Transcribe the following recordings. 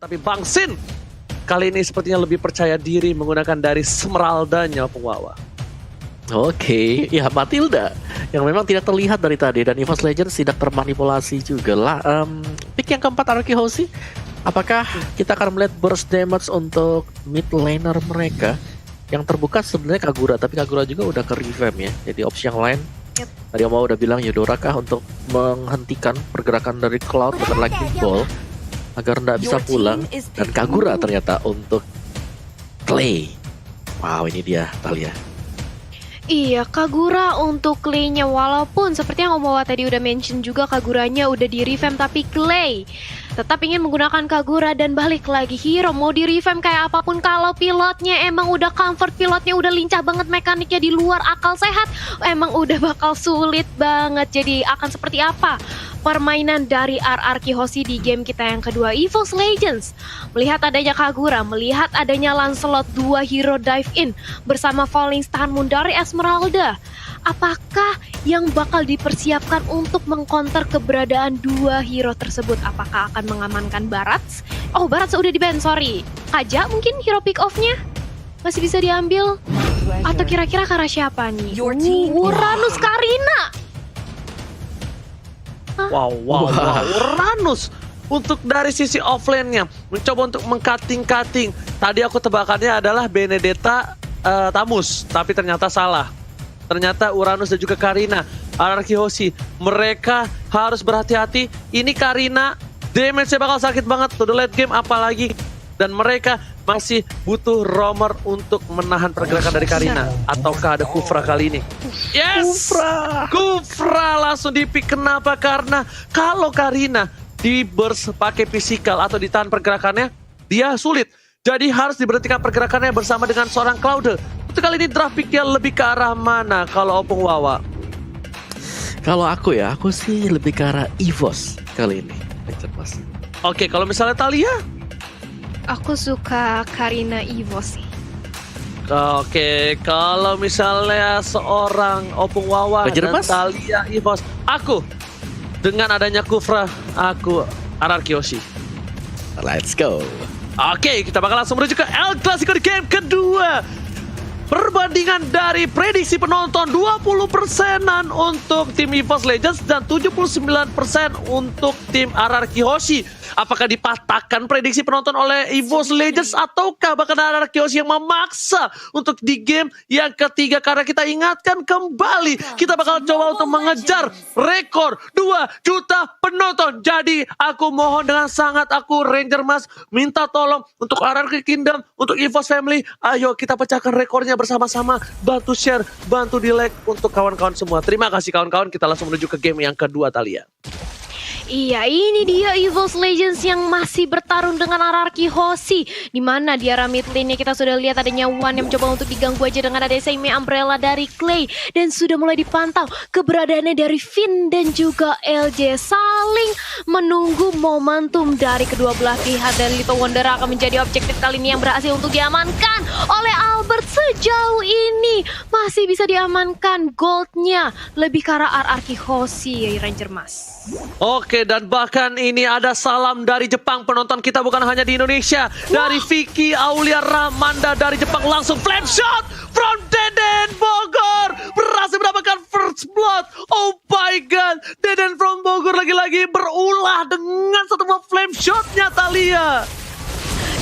Tapi Bang Sin kali ini sepertinya lebih percaya diri menggunakan dari Smeraldanya Pengwawa. Oke, ya Matilda yang memang tidak terlihat dari tadi dan EVOS Legends tidak termanipulasi juga lah. Pick yang keempat Arkehosi. Apakah kita akan melihat burst damage untuk mid laner mereka? Yang terbuka sebenarnya Kagura, tapi Kagura juga udah ke revamp ya. Jadi opsi yang lain. Tadi Oma udah bilang Yudora kah untuk menghentikan pergerakan dari Cloud dengan Lightning Ball agar nggak bisa pulang, dan Kagura ternyata untuk Clay. Wow, ini dia Talia. Iya, Kagura untuk Clay-nya, walaupun seperti yang Om Wawa tadi udah mention juga Kaguranya udah di revamp, tapi Clay tetap ingin menggunakan Kagura dan balik lagi hero mau di revamp kayak apapun kalau pilotnya emang udah comfort, pilotnya udah lincah banget, mekaniknya di luar akal sehat, emang udah bakal sulit banget. Jadi akan seperti apa permainan dari RRQ Hoshi di game kita yang kedua EVOS Legends? Melihat adanya Kagura, melihat adanya Lancelot, 2 hero dive in bersama Falling Star Moon dari Esmeralda, apakah yang bakal dipersiapkan untuk mengcounter keberadaan 2 hero tersebut? Apakah akan mengamankan Barats? Oh, Barats udah di-ban, sorry. Kaja mungkin hero pick off-nya masih bisa diambil? Atau kira-kira karena siapa nih? Uranus Karina! Wow. Uranus untuk dari sisi offlane-nya mencoba untuk mengcutting. Tadi aku tebakannya adalah Benedetta Tamus, tapi ternyata salah. Ternyata Uranus dan juga Karina, RRQ Hoshi, mereka harus berhati-hati. Ini Karina, damage-nya bakal sakit banget to the late game apalagi. Dan mereka masih butuh roamer untuk menahan pergerakan dari Karina. Ataukah ada Kufra kali ini? Yes! Kufra langsung di-pick. Kenapa? Karena kalau Karina di burst pakai physical atau ditahan pergerakannya, dia sulit. Jadi harus diberhentikan pergerakannya bersama dengan seorang Cloud. Untuk kali ini draft pick-nya lebih ke arah mana kalau Opung Wawa? Kalau aku sih lebih ke arah EVOS kali ini. Oke, kalau misalnya Talia? Aku suka Karina EVOS sih. Oke, kalau misalnya seorang Opung Wawa dan Talia EVOS, aku dengan adanya Kufra, aku RRQ Hoshi. Let's go. Oke, kita bakal langsung menuju ke El Clasico di game kedua. Perbandingan dari prediksi penonton 20%-an untuk tim EVOS Legends dan 79% untuk tim RRQ Hoshi. Apakah dipatahkan prediksi penonton oleh EVOS Legends ataukah bahkan RRQ Hoshi yang memaksa untuk di game yang ketiga? Karena kita ingatkan kembali, kita bakal coba untuk mengejar rekor 2 juta penonton. Jadi aku mohon dengan sangat, aku Ranger Mas minta tolong untuk RRQ Kingdom, untuk EVOS Family, ayo kita pecahkan rekornya bersama-sama, bantu share, bantu di like untuk kawan-kawan semua. Terima kasih kawan-kawan, kita langsung menuju ke game yang kedua Talia. Iya, ini dia EVOS Legends yang masih bertarung dengan RRQ Hoshi. Dimana di arah mid lane-nya kita sudah lihat adanya Wan yang mencoba untuk diganggu aja dengan ada Seime Umbrella dari Clay. Dan sudah mulai dipantau keberadaannya dari Finn dan juga LJ. Saling menunggu momentum dari kedua belah pihak. Dan Little Wonder akan menjadi objektif kali ini yang berhasil untuk diamankan oleh Albert. Sejauh ini masih bisa diamankan goldnya. Lebih ke arah RRQ Hoshi, Ranger Mas. Oke, dan bahkan ini ada salam dari Jepang. Penonton kita bukan hanya di Indonesia. Dari Vicky Aulia Ramanda dari Jepang, langsung flame shot from Deden Bogor. Berhasil mendapatkan first blood. Oh my god, Deden from Bogor lagi-lagi berulah dengan satu buah flame shotnya Talia.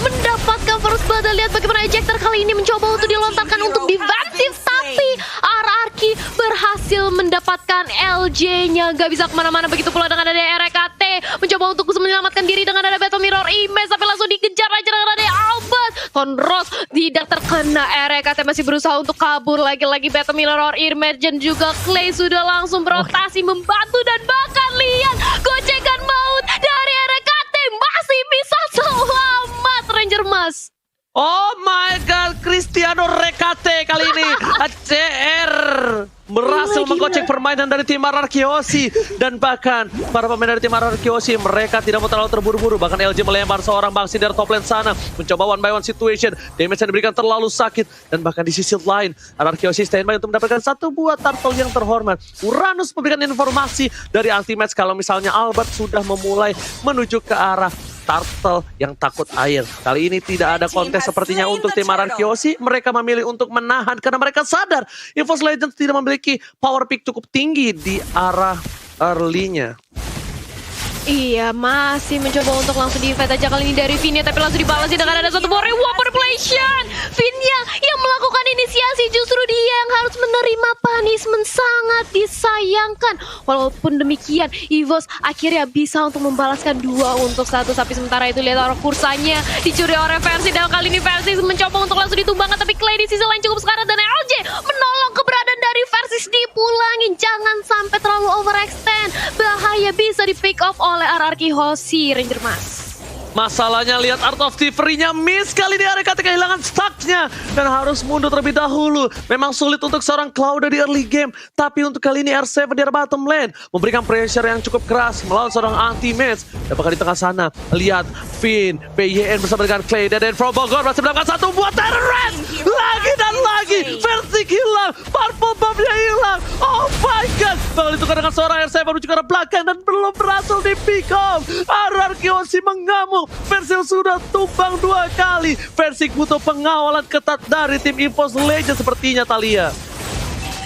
Mendapatkan first blood, dan lihat bagaimana ejector kali ini mencoba untuk dilontarkan untuk defensif, tapi RRQ berhasil mendapatkan LJ-nya. Gak bisa kemana-mana, begitu pula dengan ada RKT mencoba untuk menyelamatkan diri dengan ada Battle Mirror Image, tapi langsung dikejar aja dengan ada Albert. Tonros tidak terkena, RKT masih berusaha untuk kabur lagi-lagi. Battle Mirror Image dan juga Clay sudah langsung berotasi membantu, dan bahkan lihat gocekan maut dari RKT masih bisa selamat, Ranger Mas. Oh my god, Cristiano Rekate kali ini CR berhasil menggocek permainan dari tim RRQ Hoshi. Dan bahkan para pemain dari tim RRQ Hoshi, mereka tidak mau terlalu terburu-buru. Bahkan LG melempar seorang Bang Sin dari top lane sana, mencoba one by one situation. Damage yang diberikan terlalu sakit. Dan bahkan di sisi lain, RRQ Hoshi standby untuk mendapatkan satu buah turtle yang terhormat. Uranus memberikan informasi dari Ultimate kalau misalnya Albert sudah memulai menuju ke arah turtle yang takut air. Kali ini tidak ada kontes sepertinya untuk tim RRQ Aussie. Mereka memilih untuk menahan karena mereka sadar EVOS Legends tidak memiliki power pick cukup tinggi di arah early-nya. Iya, masih mencoba untuk langsung di-invade aja kali ini dari Vinia, tapi langsung dibalas dengan ada satu buah reward manipulation. Vinia yang melakukan inisiasi, justru dia yang harus menerima punishment, sangat disayangkan. Walaupun demikian, EVOS akhirnya bisa untuk membalaskan 2-1, tapi sementara itu lihat orang kursanya dicuri oleh Versi, dan kali ini Versi mencoba untuk langsung ditumbangkan, tapi Clay di sisi lain cukup sekarat, dan LJ menolong keberadaan dari Versi dipulangin. Jangan sampai terlalu overextend, bahaya bisa di pick off oleh RRQ Aussie, Ranger Mas. Masalahnya lihat Art of Thievery-nya miss kali ini, RRQ kehilangan stuck-nya dan harus mundur terlebih dahulu. Memang sulit untuk seorang Cloud di early game, tapi untuk kali ini R7 di bottom lane memberikan pressure yang cukup keras melawan seorang anti-match. Dan bahkan di tengah sana lihat Finn, PYN bersama dengan Clay dan From Bogor masih mendapatkan satu buat terrorist. Lagi dan lagi Versi hilang, Purple Bomb-nya hilang. Oh my god, bakal ditukar dengan seorang R7 menuju ke arah belakang dan belum berhasil di pick off. RRQ Aussie mengamuk. Versi sudah tumbang 2 kali. Versi butuh pengawalan ketat dari tim EVOS Legends sepertinya, Thalia.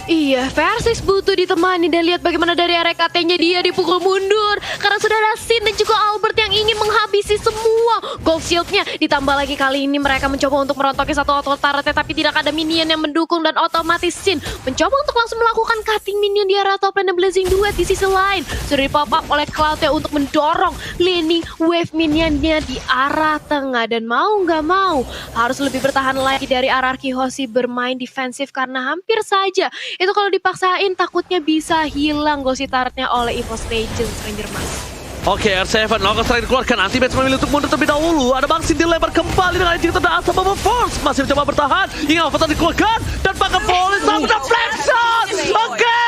Iya, Versis butuh ditemani, dan lihat bagaimana dari RKT-nya dia dipukul mundur karena sudah ada Sin dan juga Albert yang ingin menghabisi semua gold shield-nya. Ditambah lagi kali ini mereka mencoba untuk merontoki satu auto turret, tapi tidak ada minion yang mendukung, dan otomatis Sin mencoba untuk langsung melakukan cutting minion di arah top lane, dan Blazing Duet di sisi lain sudah di-pop up oleh Cloud ya untuk mendorong laning wave minionnya di arah tengah. Dan mau nggak mau harus lebih bertahan lagi dari RRQ Aussie, bermain defensif karena hampir saja itu kalau dipaksain takutnya bisa hilang gosi turretnya oleh EVOS Legends, Ranger Mas. Oke, R7 Longest Strike dikeluarkan. Anti-Match memilih untuk mundur terlebih dahulu. Ada Bangsin dilempar kembali dengan Jing terdapat sama Force. Masih mencoba bertahan. Hingga Avatar dikeluarkan. Dan pakai Police sama The Flash Shot. Again.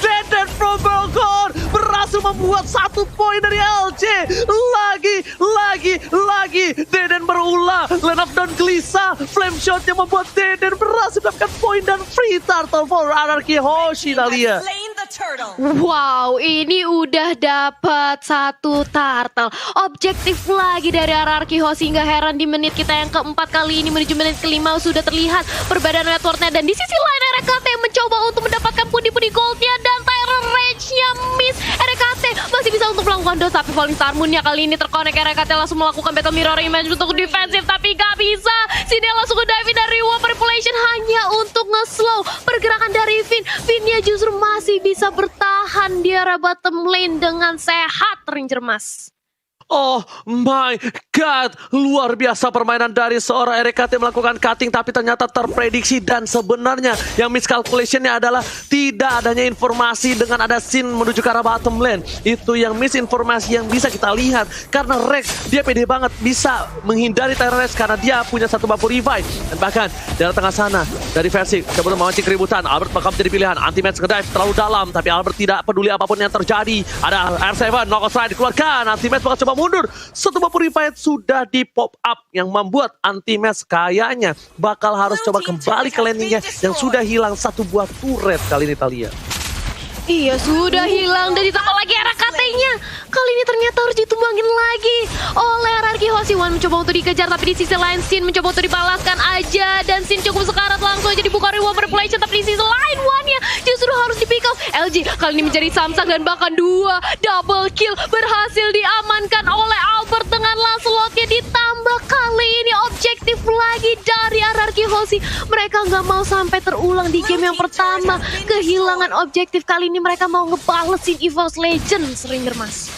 Dan From Bogor berhasil membuat 1 poin dari LJ. Lagi. Deden berulah. Lenaf dan Glisa. Flame Shot yang membuat Deden berhasil mendapatkan poin dan free turtle for RRQ Aussie, Thalia. Wow, ini udah dapat 1 turtle. Objektif lagi dari RRQ Aussie, hingga heran di menit kita yang keempat kali ini menuju menit kelima sudah terlihat perbedaan networknya. Dan di sisi lain RKT mencoba untuk mendapatkan pundi-pundi goldnya, dan Terror Rage-nya miss. RKT masih bisa untuk melakukan dose, tapi Falling Star Moon-nya kali ini terkonek. RKT langsung melakukan Battle Mirror Image untuk defensif, tapi gak bisa. Sini langsung ke dive dari Reward Manipulation hanya untuk nge-slow pergerakan dari Finn. Finn-nya justru masih bisa bertahan di arah bottom lane dengan sehat, Ranger Mas. Oh my god, luar biasa permainan dari seorang RKT melakukan cutting, tapi ternyata terprediksi. Dan sebenarnya yang miscalculation-nya adalah tidak adanya informasi dengan ada Sin menuju ke arah bottom lane. Itu yang misinformasi yang bisa kita lihat, karena Rex dia pede banget bisa menghindari terrorist karena dia punya 1 bumper revive. Dan bahkan dari tengah sana dari Versi sebelum memancing keributan, Albert bakal menjadi pilihan. Anti-Match ngedive terlalu dalam, tapi Albert tidak peduli apapun yang terjadi. Ada R7 Knockout Strike dikeluarkan. Anti-Match bakal coba mundur. 1 bumper revive sudah di pop up yang membuat Anti-Match kayaknya bakal harus coba kembali ke landingnya yang sudah hilang 1 buah turret kali ini, Thalia. Iya, sudah hilang, dan ditambah lagi RKT-nya. Kali ini ternyata harus ditumbangin lagi oleh RRQ Aussie. Wan mencoba untuk dikejar, tapi di sisi lain Sin mencoba untuk dibalaskan aja, dan Sin cukup sekarat langsung aja dibuka reward manipulation, tapi di sisi lain Wan-nya justru harus di pick off. LG kali ini menjadi Samsung, dan bahkan 2 double kill berhasil diamankan oleh Albert dengan Lancelot-nya. Ditambah kali ini objektif lagi dari RRQ Aussie. Mereka nggak mau sampai terulang di game yang pertama kehilangan objektif. Kali ini mereka mau ngebalesin EVOS Legends, Ranger Mas.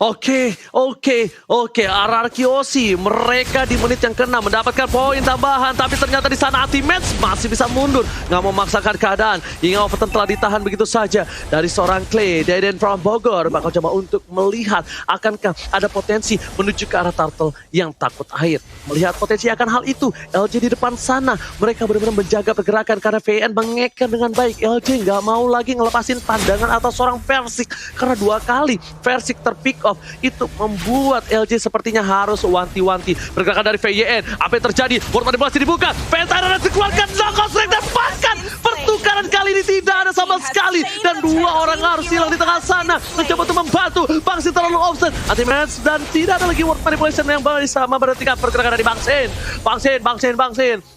Oke, RRQ Aussie mereka di menit yang ke-6 mendapatkan poin tambahan, tapi ternyata di sana Anti-Match masih bisa mundur, nggak mau memaksakan keadaan. Hingga Overton telah ditahan begitu saja dari seorang Clay. Deden from Bogor bakal coba untuk melihat akankah ada potensi menuju ke arah turtle yang takut air. Melihat potensi akan hal itu, LJ di depan sana mereka benar-benar menjaga pergerakan karena VN mengeker dengan baik. LJ nggak mau lagi ngelepasin pandangan atas seorang Versik karena 2 kali Versik terpick off. Itu membuat LJ sepertinya harus wanti-wanti. Pergerakan dari VYN, apa yang terjadi? World Manipulasi dibuka, Pentagon dikeluarkan, Knockout Strike dapatkan. Pertukaran kali ini tidak ada sama sekali, dan 2 orang harus hilang di tengah sana mencoba untuk membantu. Bangsin terlalu offset, anti-match, dan tidak ada lagi word manipulation yang bisa memberhentikan pergerakan dari Bangsin.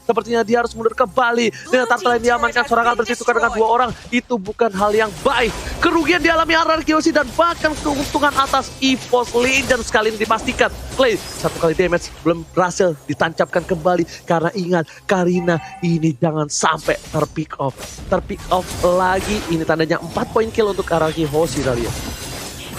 Sepertinya dia harus mundur kembali. Dengan Turtle yang diamankan, serangan bertukar dengan 2 orang. Itu bukan hal yang baik. Kerugian dialami RRQ dan bahkan keuntungan atas EVOS Legends kali ini dipastikan. Clay, 1 kali damage belum berhasil ditancapkan kembali. Karena ingat, Karina ini jangan sampai terpick off lagi. Ini tandanya 4 poin kill untuk RRQ Hoshi tadi ya.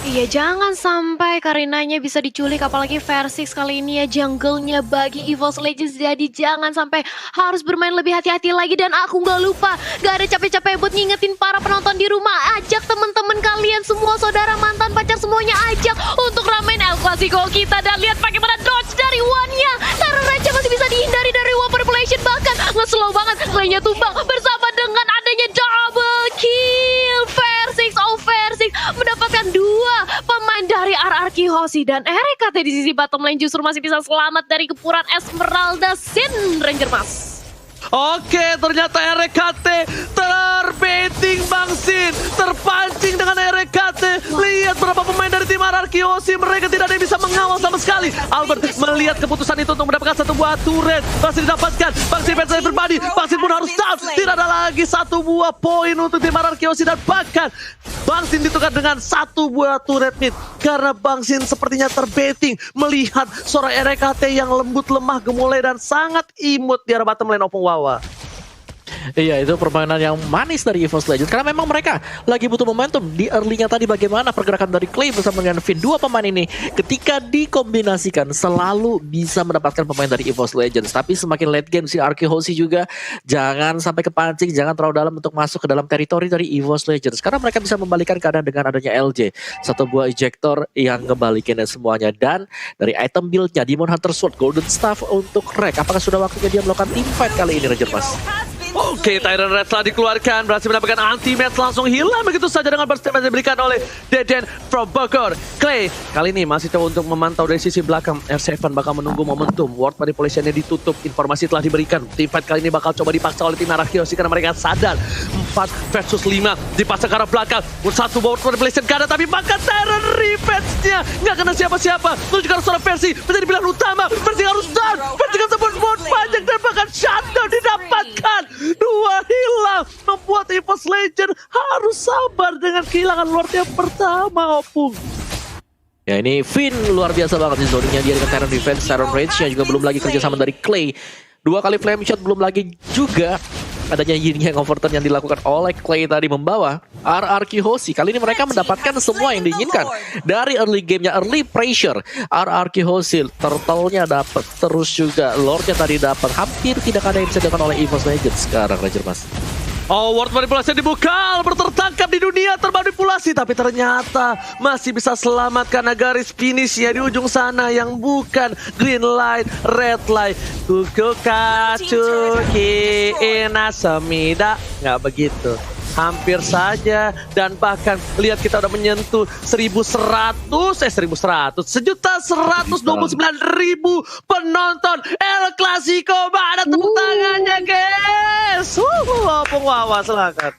Iya, jangan sampai Karinanya bisa diculik, apalagi Versix kali ini ya jungle-nya bagi EVOS Legends. Jadi jangan sampai harus bermain lebih hati-hati lagi. Dan aku nggak lupa, gak ada capek-capek buat ngingetin para penonton di rumah. Ajak teman-teman kalian semua, saudara, mantan, pacar, semuanya ajak untuk ramein El Clasico kita. Dan lihat bagaimana dodge dari One-nya. Teror Raja masih bisa dihindari dari War Manipulation. Bahkan nge-slow banget, Clay-nya tumbang bersama dengan adanya double kill. Versix mendapatkan 2 pemain dari RRQ Hoshi, dan RKT di sisi bottom lane justru masih bisa selamat dari gempuran Esmeralda Sin Ranger Mas. Oke, ternyata RKT terbaiting Bangsin, terpancing dengan RKT. Lihat berapa pemain dari tim RRQ Hoshi, mereka tidak ada yang bisa mengawal sama sekali. Albert melihat keputusan itu untuk mendapatkan 1 buah turret, masih didapatkan. Bangsin versi berbadi, Bangsin pun harus down. Tidak ada lagi 1 buah poin untuk tim RRQ Hoshi, dan bahkan Bangsin ditukar dengan 1 buah turret mid. Karena Bangsin sepertinya terbaiting melihat seorang RKT yang lembut, lemah, gemulai, dan sangat imut di arah bottom lane Opung Wawa. Iya, itu permainan yang manis dari EVOS Legends. Karena memang mereka lagi butuh momentum. Di early-nya tadi bagaimana pergerakan dari Clay bersama dengan Finn. 2 pemain ini ketika dikombinasikan selalu bisa mendapatkan pemain dari EVOS Legends. Tapi semakin late game si RRQ Hoshi juga jangan sampai kepancing, jangan terlalu dalam untuk masuk ke dalam teritori dari EVOS Legends. Karena mereka bisa membalikan keadaan dengan adanya LJ. 1 buah ejector yang ngebalikinnya semuanya. Dan dari item build-nya, Demon Hunter Sword, Golden Staff untuk Rek. Apakah sudah waktunya dia melakukan team fight kali ini, Ranger Mas? Oke, Tyrant Red telah dikeluarkan, berhasil mendapatkan anti-match, langsung hilang begitu saja dengan burst damage diberikan oleh Deden from Bogor. Clay kali ini masih coba untuk memantau dari sisi belakang. R7 bakal menunggu momentum, ward manipulation-nya ditutup, informasi telah diberikan. Team fight kali ini bakal coba dipaksa oleh tim RRQ Hoshi karena mereka sadar 4 versus 5 dipaksa ke arah belakang. 1 ward manipulation kada, tapi bahkan Tyrant revenge-nya nggak kena siapa-siapa. Menuju ke arah seorang Versi, menjadi pilihan utama. Versi harus down, Versi kan sebut banyak dan bahkan shutdown didapatkan. 2 hilang, membuat EVOS Legends harus sabar dengan kehilangan Lord yang pertama, Opung. Ya, ini Finn luar biasa banget sih zoningnya dia dengan Tyrant Defense, Tyrant Rage-nya juga belum lagi kerjasama dari Clay. 2 kali flame shot, belum lagi juga adanya Yin Yang Overturn yang dilakukan oleh Clay tadi membawa RRQ Hoshi. Kali ini mereka mendapatkan semua yang diinginkan dari early game-nya, early pressure. RRQ Hoshi, turtle-nya dapat, terus juga Lord-nya tadi dapat. Hampir tidak ada yang bisa dilakukan oleh EVOS Legends sekarang, Ranger Mas. Oh, ward manipulasi dibuka, Albert tertangkap di dunia termanipulasi, tapi ternyata masih bisa selamatkan garis finishnya di ujung sana yang bukan green light, red light. Kuku kacuki inasemida, nggak begitu. Hampir saja, dan bahkan lihat kita udah menyentuh 1.129.000 penonton El Clasico. Mana tepuk tangannya, guys? Opung Wawa, silakan.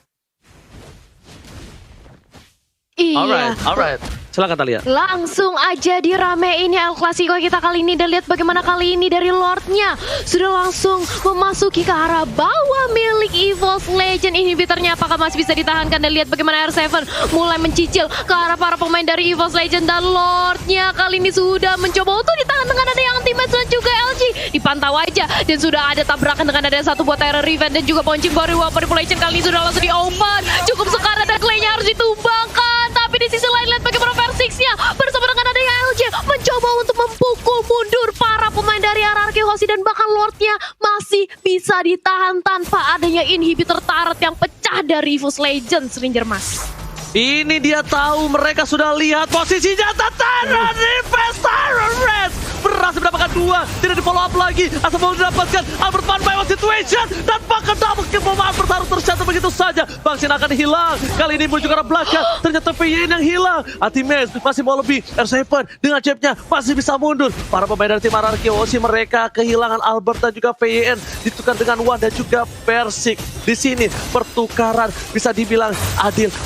Iya. Alright. Silakan Talia. Langsung aja diramein ya El Clasico kita kali ini. Dan lihat bagaimana kali ini dari Lordnya sudah langsung memasuki ke arah bawah milik EVOS Legends. Inhibitornya apakah masih bisa ditahankan? Dan lihat bagaimana R7 mulai mencicil ke arah para pemain dari EVOS Legends. Dan Lordnya kali ini sudah mencoba untuk ditahan dengan ada yang anti-match dan juga LG. Dipantau aja, dan sudah ada tabrakan dengan ada 1 buat Terror Revenge dan juga Ponching Body War Manipulation kali ini sudah langsung di-open. Cukup sekarat dan Clay-nya harus ditumbangkan. Tapi di sisi lain lihat bagaimana Versix-nya bersama dengan adanya LJ mencoba untuk mempukul mundur para pemain dari RRQ Hoshi, dan bahkan Lord-nya masih bisa ditahan tanpa adanya inhibitor turret yang pecah dari EVOS Legends, Ranger Mas. Ini dia tahu, mereka sudah lihat posisinya. Tyrant Defense, Tyrant Red berhasil mendapatkan 2, tidak di follow up lagi. Asal mau didapatkan Albert Van by one situation dan bahkan double kill Albert harus tercatat begitu saja. Bangsin akan hilang. Kali ini menuju ke arah belakang. Ternyata VYN yang hilang. Ultimate masih mau lebih. R7 dengan chipnya masih bisa mundur. Para pemain dari tim RRQ Aussie mereka kehilangan Albert dan juga VYN ditukar dengan Wan dan juga Persik. Di sini pertukaran bisa dibilang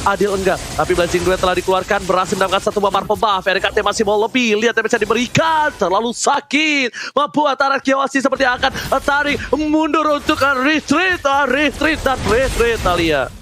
adil enggak. Tapi Blazing Duet telah dikeluarkan, berhasil mendapatkan satu bumper buff. RKT masih mau lebih. Lihat yang bisa diberikan. Terlalu sakit. Membuat RRQ Aussie seperti akan tarik mundur untuk retreat dan retreat Alia.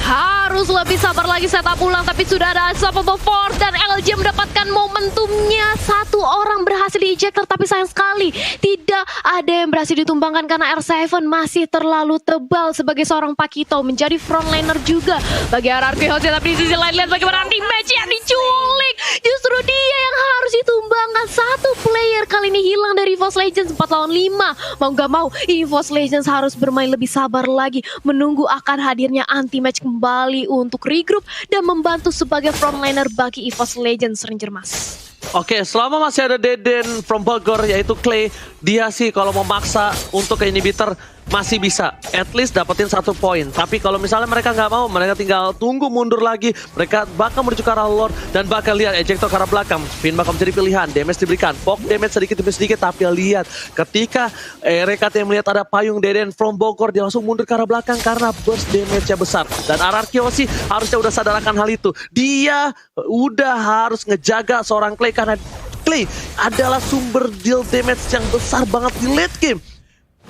Harus lebih sabar lagi setup ulang, tapi sudah ada Unstoppable Force dan LJ mendapatkan momentumnya. Satu orang berhasil di-ejector, tapi sayang sekali tidak ada yang berhasil ditumbangkan karena R7 masih terlalu tebal sebagai seorang Pakito menjadi frontliner juga bagi RRQ House. Tapi di sisi lain lihat bagaimana anti-match yang diculik. Justru dia yang harus ditumbangkan. Satu player kali ini hilang dari EVOS Legends 4 lawan 5. Mau gak mau EVOS Legends harus bermain lebih sabar lagi, menunggu akan hadirnya anti-match kembali untuk regroup dan membantu sebagai frontliner bagi EVOS Legends Ranger Mas. Oke, selama masih ada Deden from Bogor yaitu Clay, dia sih kalau mau maksa untuk ke inhibitor masih bisa at least dapetin 1 poin. Tapi kalau misalnya mereka nggak mau, mereka tinggal tunggu mundur lagi. Mereka bakal menuju ke arah Lord dan bakal lihat ejector ke arah belakang. Pin bakal menjadi pilihan, damage diberikan, poke damage sedikit demi sedikit. Tapi lihat ketika RKT melihat ada payung Deden from Bogor, dia langsung mundur ke arah belakang karena burst damage-nya besar. Dan RRQ sih harusnya udah sadar akan hal itu. Dia udah harus ngejaga seorang Clay karena Clay adalah sumber deal damage yang besar banget di late game.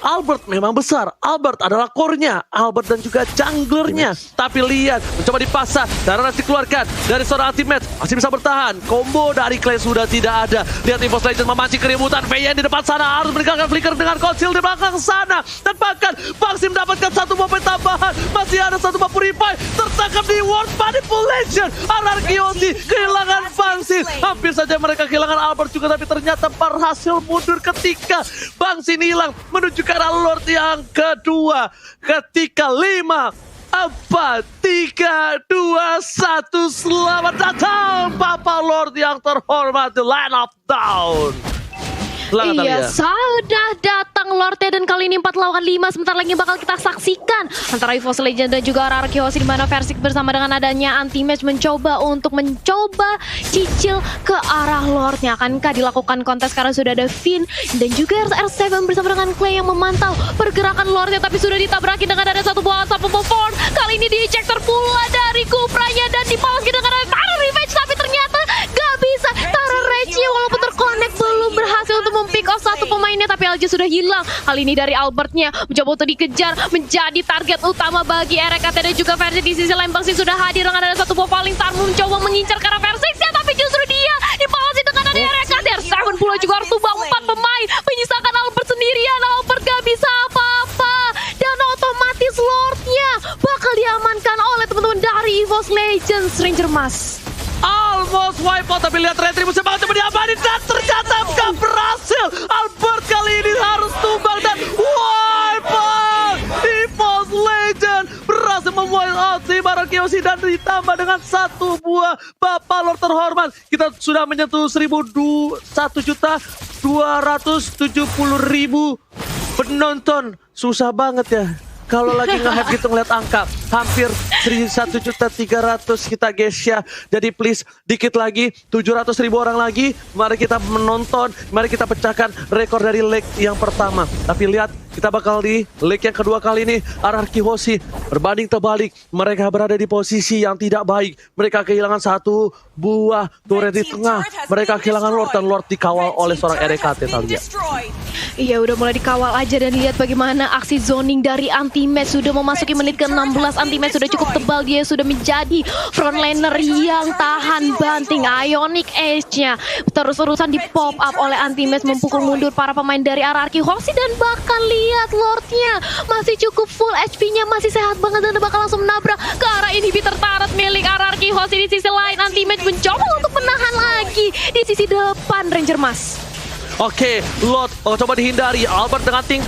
Albert memang besar, Albert adalah core-nya, Albert dan juga junglernya. Tapi lihat, mencoba dipasang, darah dikeluarkan dari seorang ultimate, masih bisa bertahan. Combo dari Clay sudah tidak ada. Lihat EVOS Legends memancing keributan, VYN di depan sana harus meninggalkan flicker dengan Conceal di belakang sana. Dan bahkan Bangsi mendapatkan satu momen tambahan, masih ada satu buff purify, tertangkap di Word Manipulation. RRQ Aussie kehilangan Bangsi. Hampir saja mereka kehilangan Albert juga, tapi ternyata berhasil mundur ketika Bangsi hilang menuju ke arah Lord yang kedua. Ketika 5, 4, 3, 2, 1. Selamat datang Bapak Lord yang terhormat di Land of Dawn. Iya, sudah datang Lordnya dan kali ini 4 lawan 5. Sebentar lagi bakal kita saksikan antara EVOS Legends dan juga RRQ Aussie, di mana Versik bersama dengan adanya anti-match mencoba cicil ke arah Lordnya. Akankah dilakukan kontes karena sudah ada Finn dan juga R7 bersama dengan Clay yang memantau pergerakan Lordnya, tapi sudah ditabraki dengan ada satu buah Unstoppable Force. Kali ini di-ejector pula dari Kupranya dan dibalas dengan ada Tara Revenge, tapi ternyata gak bisa. Tara Revenge walaupun terkonek belum berhasil untuk pick off satu pemainnya, tapi LJ sudah hilang. Kali ini dari Albertnya mencoba untuk dikejar, menjadi target utama bagi RKT dan juga Versi. Di sisi lain Bangsi sudah hadir dengan ada satu Falling Tarmu mencoba mengincar ke arah Versi, tapi justru dia dipalasi dengan ada RKT. R7 pula juga harus tumbang 4 pemain, menyisakan Albert sendirian. Albert gak bisa apa-apa dan otomatis Lordnya bakal diamankan oleh teman-teman dari EVOS Legends Ranger Mas. Almost wipe out, tapi lihat retribusi banget coba diamanin dan ternyata gak berhasil. Albert kali ini harus tumbang dan wipe out. EVOS Legends berhasil memwipe out si RRQ Aussie dan ditambah dengan satu buah Bapak Lord terhormat. Kita sudah menyentuh 1.270.000 penonton. Susah banget ya kalau lagi nge-hype gitu ngeliat angka. Hampir 1.300.000 kita guys ya. Jadi please dikit lagi, 700.000 orang lagi. Mari kita menonton, mari kita pecahkan rekor dari leg yang pertama. Tapi lihat, kita bakal di leg yang kedua kali ini. RRQ Aussie berbanding terbalik. Mereka berada di posisi yang tidak baik. Mereka kehilangan satu buah turret di tengah. Mereka kehilangan Lord dan Lord dikawal oleh seorang RKT Talia. Iya, udah mulai dikawal aja dan lihat bagaimana aksi zoning dari Anti-Match. Sudah memasuki menit ke-16, Anti-Match sudah cukup tebal. Dia sudah menjadi frontliner yang tahan banting. Ionic Edge-nya terus-terusan di pop up oleh Anti-Match, memukul mundur para pemain dari RRQ Aussie. Dan bahkan lihat Lordnya masih cukup full HP-nya, masih sehat banget dan bakal langsung menabrak ke arah inhibitor turret milik RRQ Aussie. Di sisi lain Anti-Match mencoba untuk menahan lagi di sisi depan Ranger Mas. Oke, Lot coba dihindari. Albert dengan ting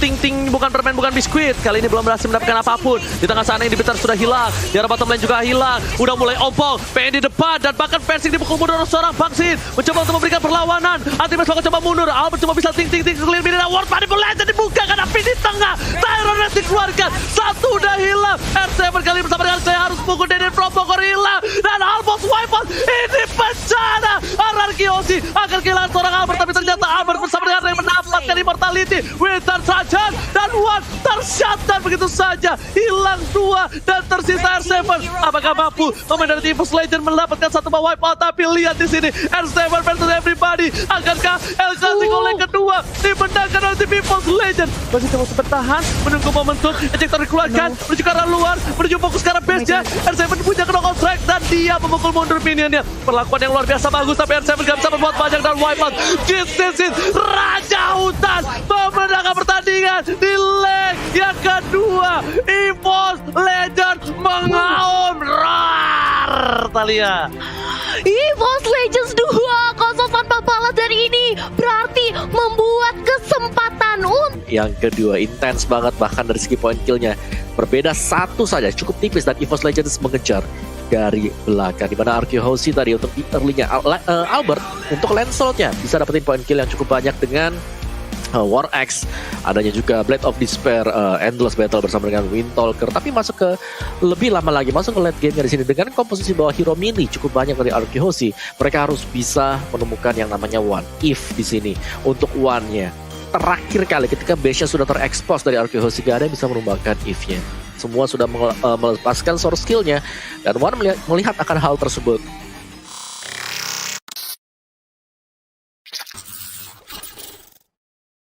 bukan permen bukan biskuit. Kali ini belum berhasil mendapatkan apapun. Di tengah sana inhibitor sudah hilang. Di arah bottom lane juga hilang. Udah mulai ompong. PN di depan dan bahkan fencing dipukul mundur oleh seorang vaksin. Mencoba untuk memberikan perlawanan. Antimes bakal coba mundur. Albert cuma bisa ting clear mid dan Ward manipulasi dibuka kan api di tengah. Tyron Red dikeluarkan. Satu udah hilang. R7 kali bersama dengan saya harus pukul Deden Promokor hilang. Dan almost wipe out. Ini bencana. Ararki Hoshi akan kehilangan seorang Albert. Tapi ternyata Albert bersama dengan Ray mendapatkan immortality. Winston saja dan One tershutdown begitu saja. Hilang 2 dan tersisa R7. Apakah mampu pemain dari Evos Legend mendapatkan satu wipe out? Tapi lihat di sini R7 versus everybody. Akankah El Clasico leg kedua dimenangkan oleh tim Evos Legend? Masih terus bertahan menunggu momentum. Ejector dikeluarkan menuju ke arah luar, menuju fokus ke arah base-nya. R7 punya knockout strike dan dia memukul mundur minionnya. Perlakuan yang luar biasa bagus tapi R7 gak bisa berbuat banyak dan wipe out. This is Raja Hutan memenangkan pertandingan di leg yang kedua. Evos Legend mengaum roar. Talia. EVOS Legends 2-0 tanpa balas dari ini berarti membuat kesempatan untuk Yang kedua intens banget bahkan dari segi point killnya. Berbeda satu saja cukup tipis dan EVOS Legends mengejar dari belakang. Dimana Arky Hoshi tadi untuk di early-nya Albert untuk Lancelot-nya bisa dapetin point kill yang cukup banyak dengan War Axe, adanya juga Blade of Despair, Endless Battle bersama dengan Windtalker, tapi masuk ke lebih lama lagi, masuk ke late game-nya di sini dengan komposisi bawah hero mini cukup banyak dari Arky Hoshi. Mereka harus bisa menemukan yang namanya one if di sini untuk one-nya. Terakhir kali ketika base-nya sudah terekspos dari Arky Hoshi, gak ada yang bisa menumbangkan if-nya. Semua sudah melepaskan source skill-nya dan One melihat akan hal tersebut.